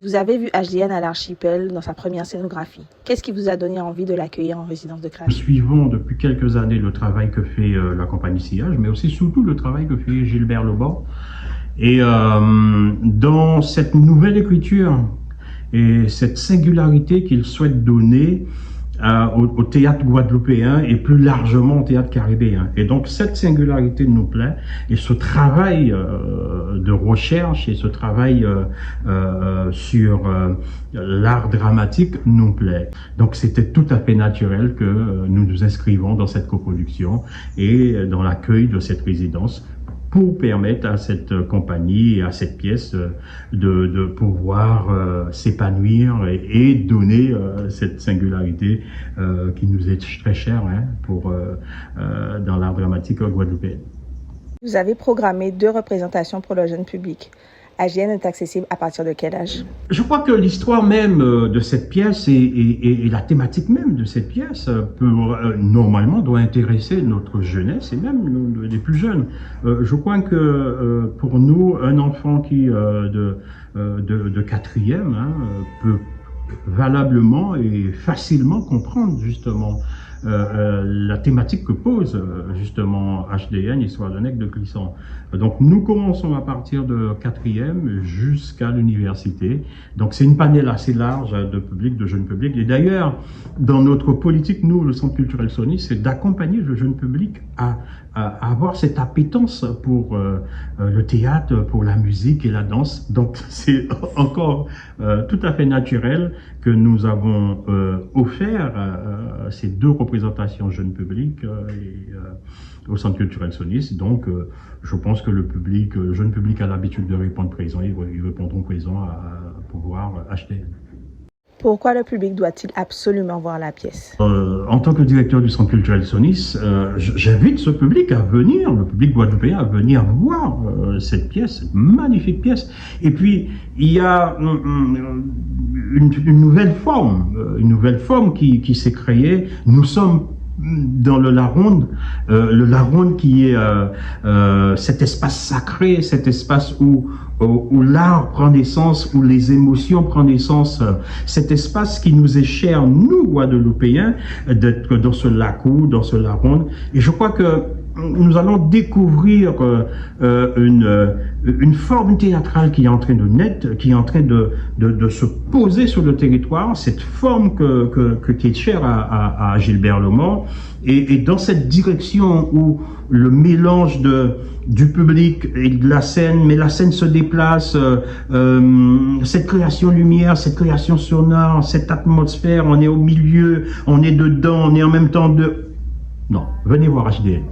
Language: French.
Vous avez vu HDN à l'Archipel dans sa première scénographie. Qu'est-ce qui vous a donné envie de l'accueillir en résidence de création? Nous suivons depuis quelques années le travail que fait la compagnie Sillage, mais aussi surtout le travail que fait Gilbert Lebord. Et dans cette nouvelle écriture et cette singularité qu'il souhaite donner au théâtre guadeloupéen et plus largement au théâtre caribéen. Et donc cette singularité nous plaît, et ce travail de recherche et ce travail sur l'art dramatique nous plaît. Donc c'était tout à fait naturel que nous nous inscrivons dans cette coproduction et dans l'accueil de cette résidence, pour permettre à cette compagnie et à cette pièce de pouvoir s'épanouir et donner cette singularité qui nous est très chère dans l'art dramatique guadeloupéen. Vous avez programmé 2 représentations pour le jeune public. HDN est accessible à partir de quel âge? Je crois que l'histoire même de cette pièce et la thématique même de cette pièce normalement doit intéresser notre jeunesse et même les plus jeunes. Je crois que pour nous, un enfant qui de 4e peut valablement et facilement comprendre justement la thématique que pose justement HDN, Histoire d'un nègre de Clisson. Donc nous commençons à partir de 4e jusqu'à l'université. Donc c'est une panel assez large de public, de jeunes publics. Et d'ailleurs, dans notre politique, nous, le Centre culturel Sony, c'est d'accompagner le jeune public à avoir cette appétence pour le théâtre, pour la musique et la danse. Donc c'est encore tout à fait naturel que nous avons offert ces 2 représentations jeunes public au Centre culturel Sonis. Donc je pense que le jeune public a l'habitude de répondre présent, ils répondront présent à pouvoir acheter. Pourquoi le public doit-il absolument voir la pièce? En tant que directeur du Centre culturel Sonis, j'invite ce public à venir, le public guadeloupéen, à venir voir cette pièce, cette magnifique pièce. Et puis, il y a une nouvelle forme qui s'est créée. Nous sommes dans le Laronde qui est cet espace sacré, cet espace où l'art prend naissance, où les émotions prennent naissance, cet espace qui nous est cher, nous Guadeloupéens, d'être dans ce Lacou, dans ce Laronde. Et je crois que nous allons découvrir une forme théâtrale qui est en train de naître, qui est en train de se poser sur le territoire, cette forme qui est chère à Gilbert Lebord, et dans cette direction où le mélange du public et de la scène, mais la scène se déplace, cette création lumière, cette création sonore, cette atmosphère, on est au milieu, on est dedans, on est en même temps de... Non, venez voir HDN.